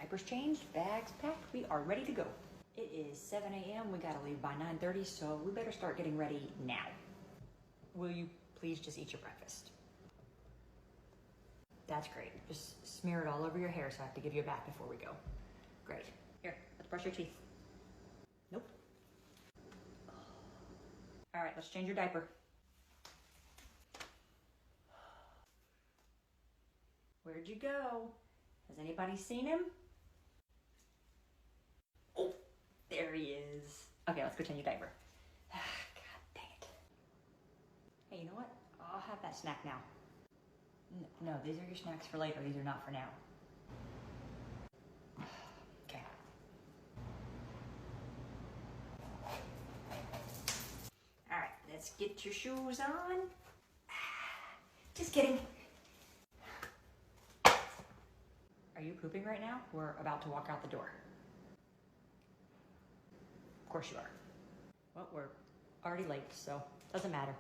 Diapers changed, bags packed, we are ready to go. It is 7 a.m. We gotta leave by 9:30, so we better start getting ready now. Will you please just eat your breakfast? That's great. Just smear it all over your hair so I have to give you a bath before we go. Great. Here, let's brush your teeth. Nope. All right, let's change your diaper. Where'd you go? Has anybody seen him? Oh, there he is. Okay, let's go change your diaper. God dang it. Hey, you know what? I'll have that snack now. No, these are your snacks for later. These are not for now. Okay. All right, let's get your shoes on. Just kidding. Are you pooping right now? We're about to walk out the door. Of course you are. Well, we're already late, so doesn't matter.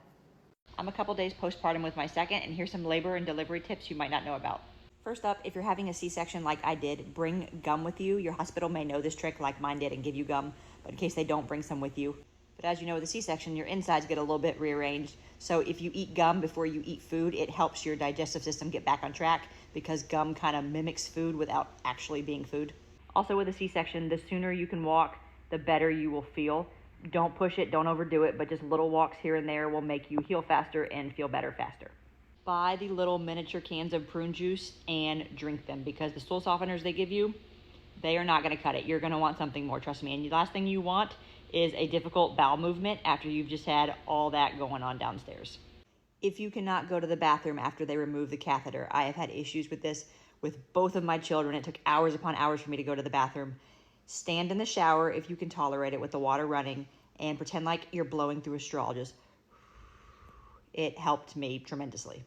I'm a couple days postpartum with my second, and here's some labor and delivery tips you might not know about. First up, if you're having a C-section like I did, bring gum with you. Your hospital may know this trick like mine did and give you gum, but in case they don't, bring some with you. But as you know, with a C-section, your insides get a little bit rearranged. So if you eat gum before you eat food, it helps your digestive system get back on track because gum kind of mimics food without actually being food. Also with a C-section, the sooner you can walk, the better you will feel. Don't push it, don't overdo it, but just little walks here and there will make you heal faster and feel better faster. Buy the little miniature cans of prune juice and drink them because the stool softeners they give you, they are not gonna cut it. You're gonna want something more, trust me. And the last thing you want is a difficult bowel movement after you've just had all that going on downstairs. If you cannot go to the bathroom after they remove the catheter, I have had issues with this with both of my children. It took hours upon hours for me to go to the bathroom. Stand in the shower if you can tolerate it with the water running and pretend like you're blowing through a straw. Just, it helped me tremendously.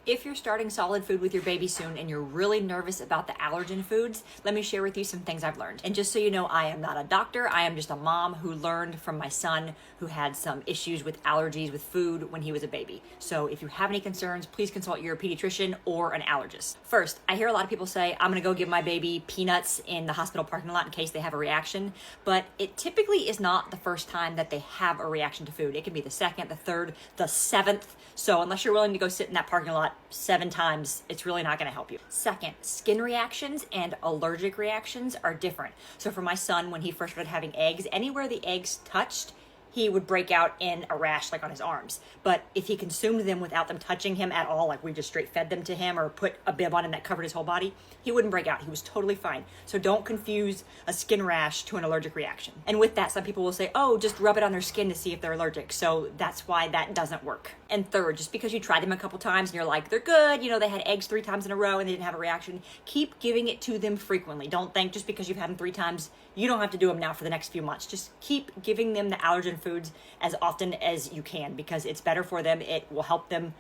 If you're starting solid food with your baby soon and you're really nervous about the allergen foods, let me share with you some things I've learned. And just so you know, I am not a doctor. I am just a mom who learned from my son who had some issues with allergies with food when he was a baby. So if you have any concerns, please consult your pediatrician or an allergist. First, I hear a lot of people say, I'm gonna go give my baby peanuts in the hospital parking lot in case they have a reaction, but it typically is not the first time that they have a reaction to food. It can be the second, the third, the seventh. So unless you're willing to go sit in that parking lot 7 times, it's really not gonna help you. Second, skin reactions and allergic reactions are different. So for my son, when he first started having eggs, anywhere the eggs touched, he would break out in a rash like on his arms. But if he consumed them without them touching him at all, like we just straight fed them to him or put a bib on him that covered his whole body, he wouldn't break out. He was totally fine. So don't confuse a skin rash to an allergic reaction. And with that, some people will say, oh, just rub it on their skin to see if they're allergic. So that's why that doesn't work. And third, just because you tried them a couple times and you're like, they're good, you know, they had eggs 3 times in a row and they didn't have a reaction, keep giving it to them frequently. Don't think just because you've had them 3 times, you don't have to do them now for the next few months. Just keep giving them the allergen foods as often as you can because it's better for them. It will help them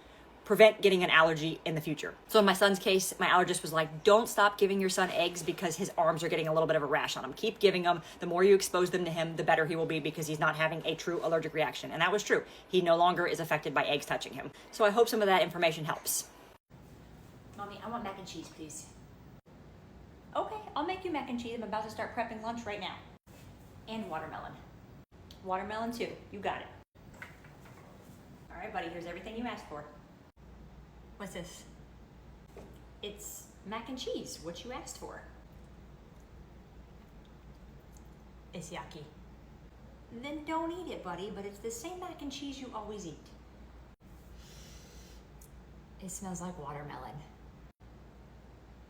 prevent getting an allergy in the future. So in my son's case, my allergist was like, don't stop giving your son eggs because his arms are getting a little bit of a rash on him. Keep giving them. The more you expose them to him, the better he will be because he's not having a true allergic reaction. And that was true. He no longer is affected by eggs touching him. So I hope some of that information helps. Mommy, I want mac and cheese, please. Okay, I'll make you mac and cheese. I'm about to start prepping lunch right now. And watermelon. Watermelon too. You got it. All right, buddy, here's everything you asked for. What's this? It's mac and cheese, what you asked for. It's yucky. Then don't eat it, buddy, but it's the same mac and cheese you always eat. It smells like watermelon.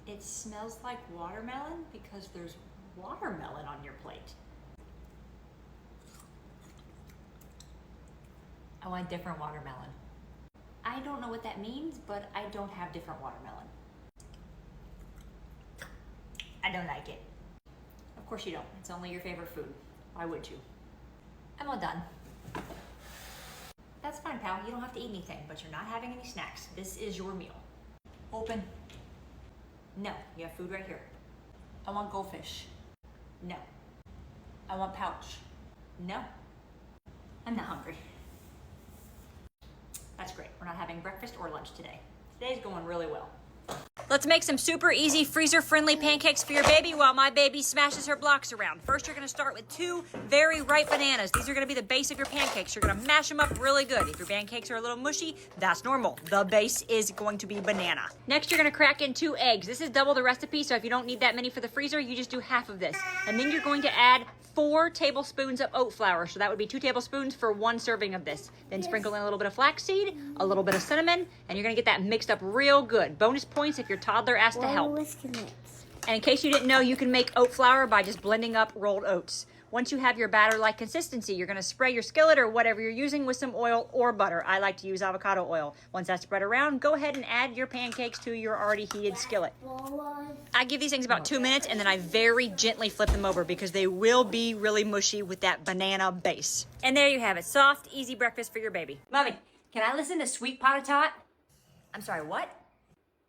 It smells like watermelon because there's watermelon on your plate. I want different watermelon. I don't know what that means, but I don't have different watermelon. I don't like it. Of course you don't. It's only your favorite food. Why would you? I'm all done. That's fine, pal. You don't have to eat anything, but you're not having any snacks. This is your meal. Open. No, you have food right here. I want goldfish. No. I want pouch. No. I'm not hungry. That's great. We're not having breakfast or lunch today. Today's going really well. Let's make some super easy freezer-friendly pancakes for your baby while my baby smashes her blocks around. First, you're gonna start with 2 very ripe bananas. These are gonna be the base of your pancakes. You're gonna mash them up really good. If your pancakes are a little mushy, that's normal. The base is going to be banana. Next, you're gonna crack in 2 eggs. This is double the recipe, so if you don't need that many for the freezer, you just do half of this. And then you're going to add 4 tablespoons of oat flour. So that would be 2 tablespoons for 1 serving of this. Then sprinkle in a little bit of flaxseed, a little bit of cinnamon, and you're gonna get that mixed up real good. Bonus points if your toddler asks to help. And in case you didn't know, you can make oat flour by just blending up rolled oats. Once you have your batter-like consistency, you're gonna spray your skillet or whatever you're using with some oil or butter. I like to use avocado oil. Once that's spread around, go ahead and add your pancakes to your already heated skillet. I give these things about 2 minutes and then I very gently flip them over because they will be really mushy with that banana base. And there you have it, soft, easy breakfast for your baby. Mommy, can I listen to Sweet Pot of Tot? I'm sorry, what?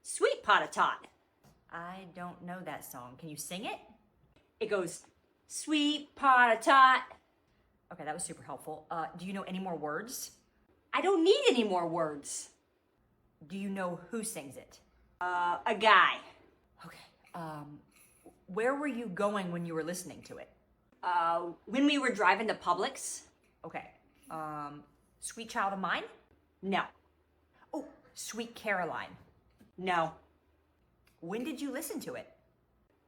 Sweet Pot of Tot. I don't know that song. Can you sing it? It goes, Sweet Pot of Tot. Okay, that was super helpful. Do you know any more words? I don't need any more words. Do you know who sings it? A guy. Okay. Where were you going when you were listening to it? When we were driving to Publix. Okay. Sweet Child of Mine? No. Oh, Sweet Caroline. No. When did you listen to it?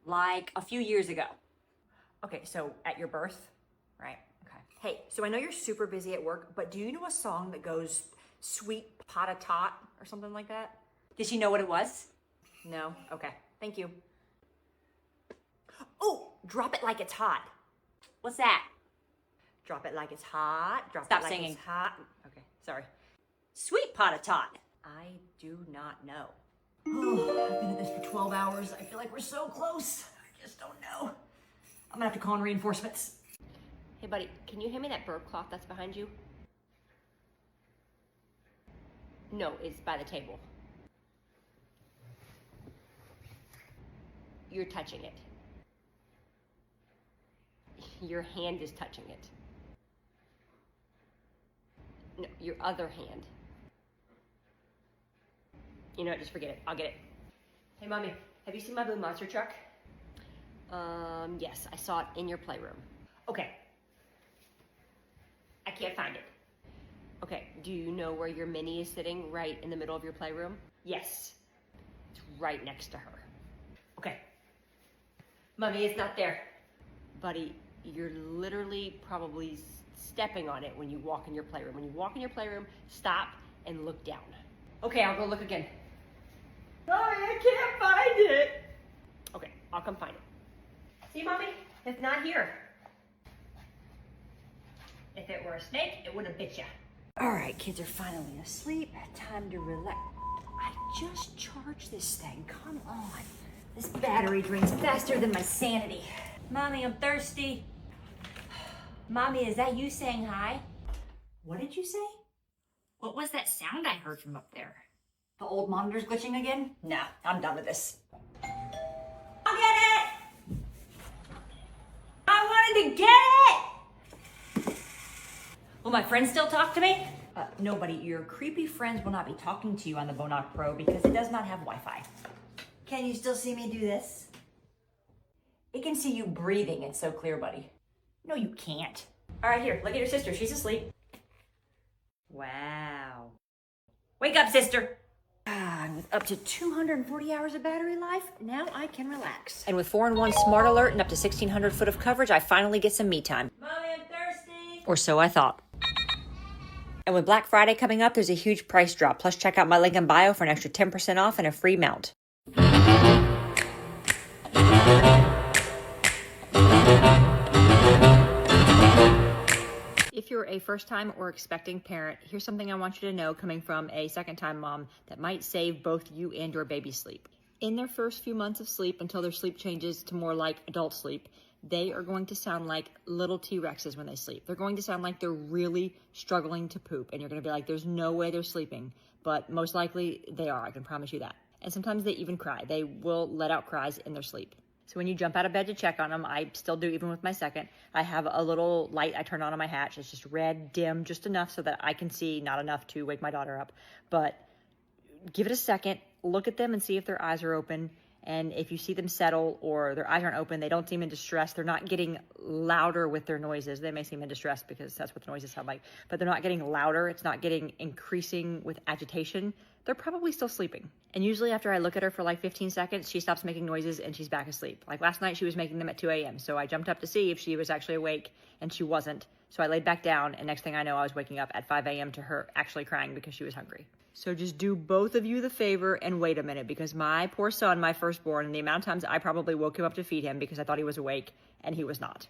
Like a few years ago. Okay, so at your birth, right? Okay. Hey, so I know you're super busy at work, but do you know a song that goes Sweet Pot of Tot or something like that? Did she know what it was? No? Okay, thank you. Oh, Drop It Like It's Hot. What's that? Drop it like it's hot. Drop Stop it like singing. It's hot. Okay, sorry. Sweet Pot of Tot. I do not know. Oh, I've been at this for 12 hours. I feel like we're so close. I just don't know. I'm gonna have to call in reinforcements. Hey buddy, can you hand me that bird cloth that's behind you? No, it's by the table. You're touching it. Your hand is touching it. No, your other hand. You know what, just forget it. I'll get it. Hey mommy, have you seen my blue monster truck? Yes, I saw it in your playroom. Okay. I can't find it. Okay, do you know where your Minnie is sitting right in the middle of your playroom? Yes. It's right next to her. Okay. Mommy, it's not there. Buddy, you're literally probably stepping on it when you walk in your playroom. When you walk in your playroom, stop and look down. Okay, I'll go look again. Mommy, I can't find it. Okay, I'll come find it. See, Mommy? It's not here. If it were a snake, it would have bit you. All right, kids are finally asleep. Time to relax. I just charged this thing. Come on. This battery drains faster than my sanity. Mommy, I'm thirsty. Mommy, is that you saying hi? What did you say? What was that sound I heard from up there? The old monitor's glitching again? No, I'm done with this. I'll get it! I wanted to get it! Will my friends still talk to me? Nobody. Your creepy friends will not be talking to you on the Bonoc Pro because it does not have Wi-Fi. Can you still see me do this? It can see you breathing. It's so clear, buddy. No, you can't. All right, here, look at your sister. She's asleep. Wow. Wake up, sister. And with up to 240 hours of battery life, now I can relax. And with 4-in-1 Smart Alert and up to 1,600 foot of coverage, I finally get some me time. Mommy, I'm thirsty. Or so I thought. And with Black Friday coming up, there's a huge price drop. Plus, check out my link in bio for an extra 10% off and a free mount. If you're a first-time or expecting parent, here's something I want you to know coming from a second-time mom that might save both you and your baby sleep. In their first few months of sleep, until their sleep changes to more like adult sleep, they are going to sound like little T-Rexes when they sleep. They're going to sound like they're really struggling to poop, and you're going to be like, there's no way they're sleeping, but most likely they are, I can promise you that. And sometimes they even cry. They will let out cries in their sleep. So when you jump out of bed to check on them, I still do even with my second, I have a little light I turn on my hatch. It's just red, dim, just enough so that I can see, not enough to wake my daughter up. But give it a second, look at them and see if their eyes are open. And if you see them settle or their eyes aren't open, they don't seem in distress, they're not getting louder with their noises. They may seem in distress because that's what the noises sound like, but they're not getting louder. It's not getting increasing with agitation. They're probably still sleeping. And usually after I look at her for like 15 seconds, she stops making noises and she's back asleep. Like last night, she was making them at 2 a.m. So I jumped up to see if she was actually awake, and she wasn't. So I laid back down, and next thing I know, I was waking up at 5 a.m. to her actually crying because she was hungry. So just do both of you the favor and wait a minute, because my poor son, my firstborn, and the amount of times I probably woke him up to feed him because I thought he was awake and he was not.